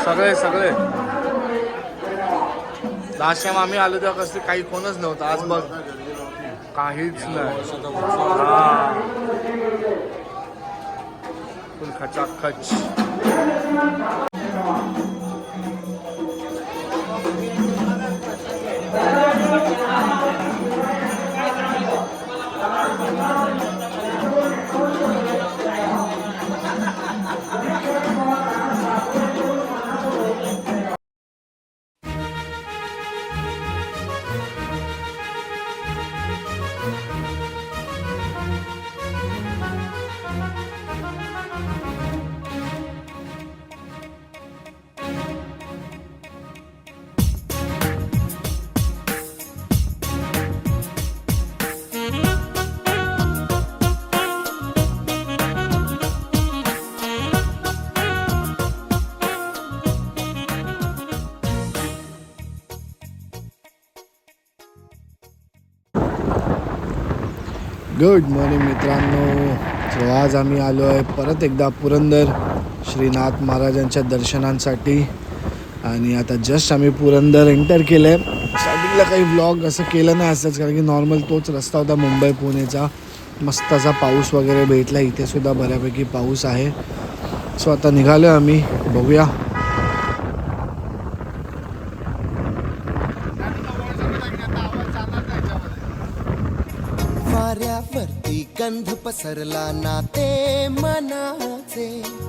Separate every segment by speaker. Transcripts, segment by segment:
Speaker 1: सगळे सगळे last time आम्ही आलो तेव्हा कसली काही कोणच नव्हतं. आज बघ काहीच नाही. फुल खचाखच. गुड मॉर्निंग मित्रांनो. सो आज आम्ही आलो आहे परत एकदा पुरंदर श्रीनाथ महाराजांच्या दर्शनांसाठी. आणि आता जस्ट आम्ही पुरंदर एंटर केलं आहे. स्टार्टिंगला काही व्लॉग असं केलं नाही असंच, कारण की नॉर्मल तोच रस्ता होता मुंबई पुणेचा. मस्त असा पाऊस वगैरे भेटला. इथे सुद्धा बऱ्यापैकी पाऊस आहे. सो आता निघालो आम्ही, बघूया.
Speaker 2: वाऱ्यावरती गंध पसरला नाते मनाचे,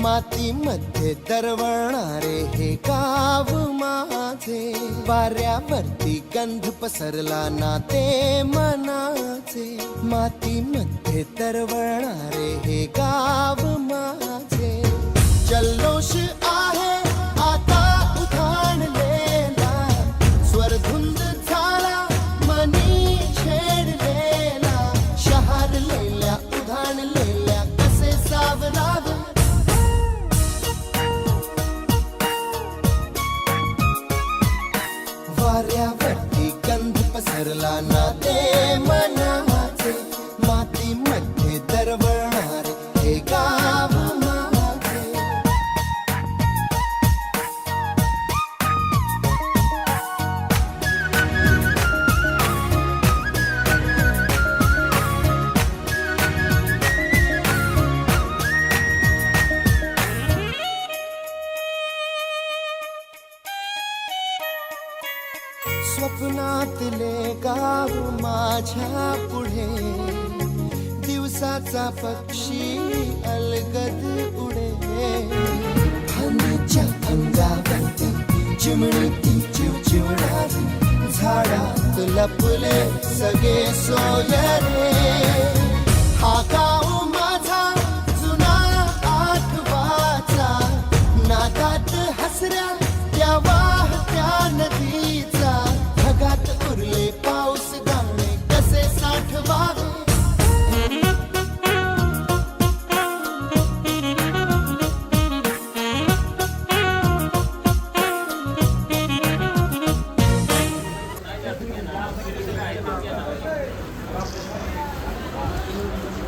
Speaker 2: मातीमध्ये दरवळणारे हे गाव माझे. वाऱ्यावरती गंध पसरला नाते मनाचे, मातीमध्ये दरवळणारे हे गाव माझे. जल्लोष आहे आता उधाणलेला, स्वरधुंद झाला मनी छेडलेला. शहारलेल्या उधाणलेल्या कसे सावरावे. वाऱ्यावरती गंध पसरला नाते मनाचे, मातीमध्ये दरवळणारे हे गाव माझे. स्वप्नातले गाव माझ्या पुढे, दिवसाचा पक्षी अलगद उडे. फांदीच्या अंगावरती चिमणीती चिवचिवणारी, झाडात लपले सगळे सोयरे. हा गाव माझा जुना आठवाचा, नादात हसऱ्या त्या वाहत्या नदीचा. ढगात उरले पाऊस दाणे कसे साठवावे.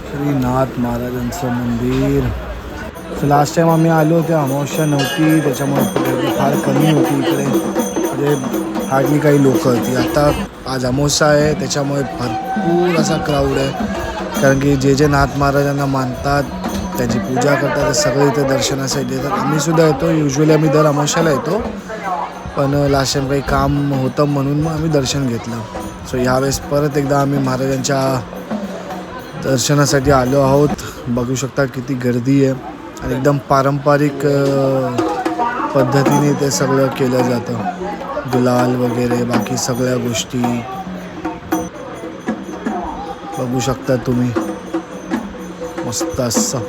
Speaker 1: श्रीनाथ महाराजांचं मंदिर. लास्ट टाइम आम्ही आलो ते अमावस्या नव्हती, त्याच्यामुळे गर्दी फार कमी होती इकडे. म्हणजे हार्डली काही लोक होती. आता आज अमावस्या आहे, त्याच्यामुळे भरपूर असा क्राऊड आहे. कारण की जे जे नाथ महाराजांना मानतात, त्यांची पूजा करतात, ते सगळे इथे दर्शनासाठी येतात. आम्ही सुद्धा येतो. युजली आम्ही दर अमावस्याला येतो, पण लास्ट टाइम काही काम होतं म्हणून मग आम्ही दर्शन घेतलं. सो यावेळेस परत एकदा आम्ही महाराजांच्या दर्शनासाठी आलो आहोत. बघू शकता किती गर्दी आहे. आणि एकदम पारंपरिक पद्धतीने ते सगळं केलं जातं. गुलाल वगैरे बाकी सगळ्या गोष्टी बघू शकता तुम्ही. मस्त असं.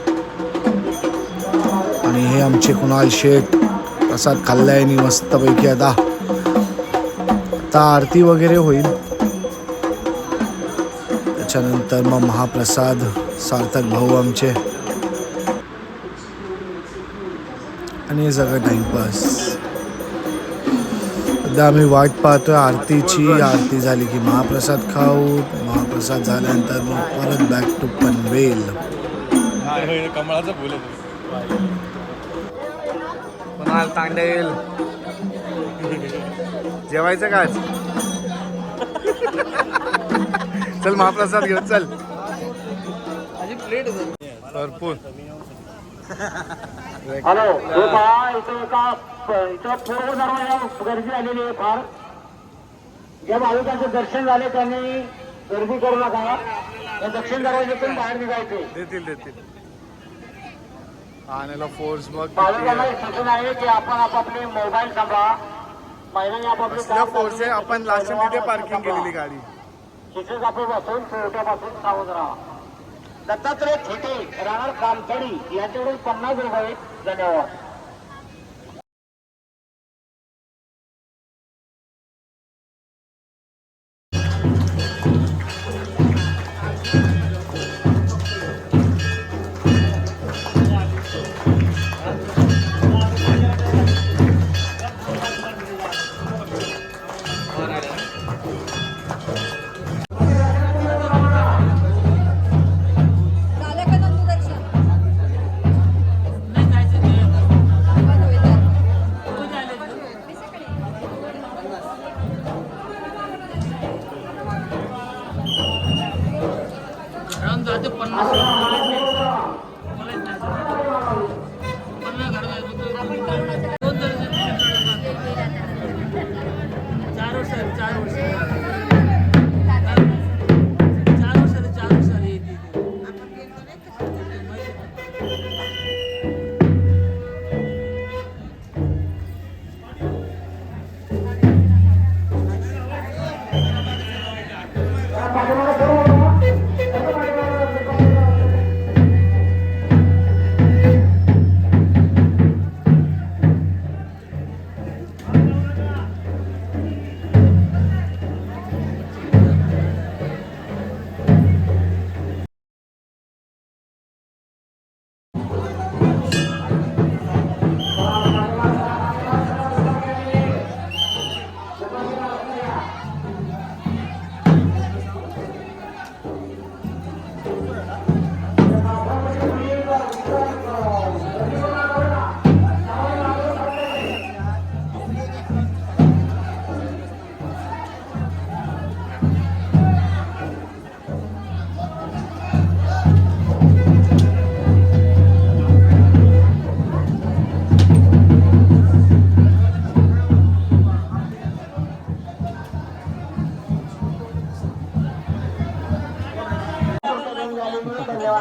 Speaker 1: आणि हे आमचे कुणाल शेठ प्रसाद खाल्लाय आणि मस्तपैकी आता आरती वगैरे होईल. त्याच्यानंतर मग महाप्रसाद. सार्थक भाऊ आमचे. आणि हे सगळं टाइमपास. सध्या आम्ही वाट पाहतोय आरतीची. आरती झाली की महाप्रसाद खाऊ. महाप्रसाद झाल्यानंतर मग परत बॅक टू पनवेल.
Speaker 3: कमळाचं फुल आहे.
Speaker 1: कुणाल तांडेल जेवायचं का आज? चल महाप्रसाद घेऊन चल. भरपूर
Speaker 4: हॅलो इथं पूर्व दरवाजा गर्दी आलेली आहे फार. ज्या भाविकांचे दर्शन झाले त्यांनी गर्दी करू नका. या दक्षिण दरवाज्यातून बाहेर निघायचे.
Speaker 1: देतील आणायला फोर्स बघ
Speaker 4: भाविकांना एक सूचना आहे की आपण आपापले मोबाईल सांभाळा. महिलांनी आपापले
Speaker 1: फोर्स आहे. आपण लास्ट तिथे पार्किंग केलेली गाडी.
Speaker 4: तिथेच आपण बसून चोरट्यापासून सावध राहा. दत्तात्रय थेटे राहणार कामथडी यांच्याकडून 50 रुपये. धन्यवाद.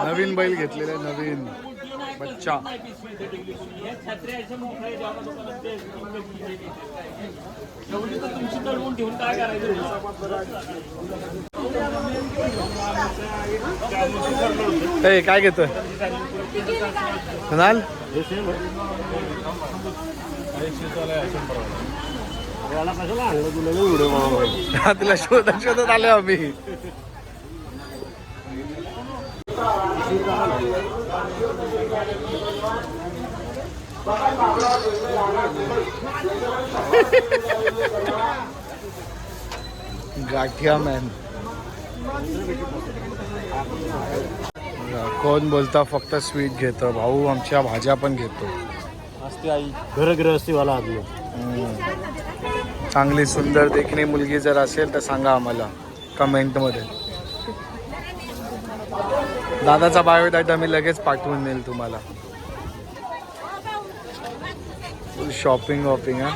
Speaker 1: नवीन बैल घेतलेला नवीन बच्चा. काय घेतोय कुणाल? तुला शोधत आलो आम्ही. गाठिया मॅन. कोण बोलता फक्त स्वीट घेतो. भाऊ आमच्या भाज्या पण घेतो.
Speaker 3: असते आई घरगृहस्थीवाला आदमी.
Speaker 1: चांगली सुंदर देखणी मुलगी जर असेल तर सांगा आम्हाला कमेंटमध्ये. दादाचा बायोडाटा मी लगेच पाठवून देईल तुम्हाला. शॉपिंग वॉपिंग हा.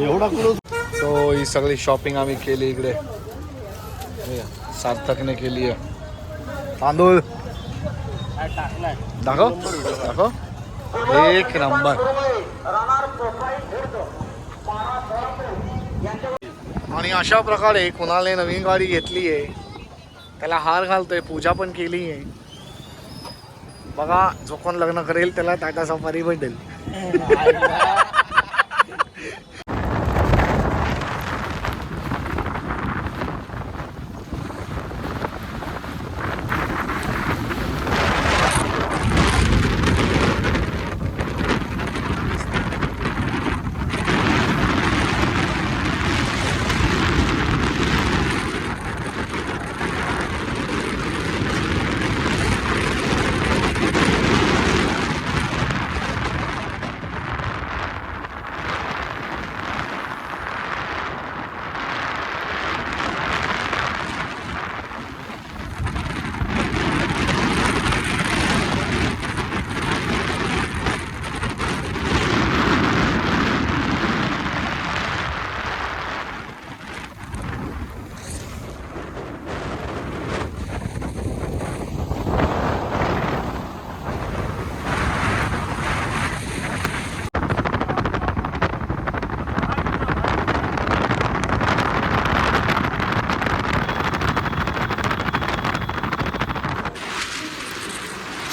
Speaker 3: एवढा क्लोज.
Speaker 1: सो ही सगळी शॉपिंग आम्ही केली इकडे. सार्थकने केली आहे. तांदूळ दाखव दाखव. एक नंबर. आणि अशा प्रकारे कुणाला नवीन गाडी घेतली आहे. त्याला हार घालतोय. पूजा पण केली आहे. बघा जो कोण लग्न करेल त्याला टाटा सफारी भेटेल.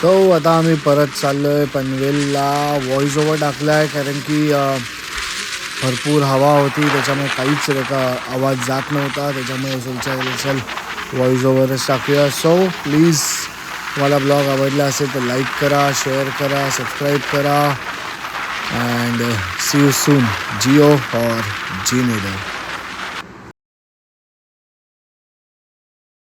Speaker 1: सो आता आम्ही परत चाललो आहे पनवेलला. व्हॉइस ओव्हर टाकला आहे कारण की भरपूर हवा होती, त्याच्यामुळे काहीच आवाज जात नव्हता. त्याच्यामुळे चल व्हॉइस ओव्हरच टाकूया. सो प्लीज तुम्हाला ब्लॉग आवडला असेल तर लाईक करा, शेअर करा, सबस्क्राईब करा. And see you soon. जिओ और जी नेडर.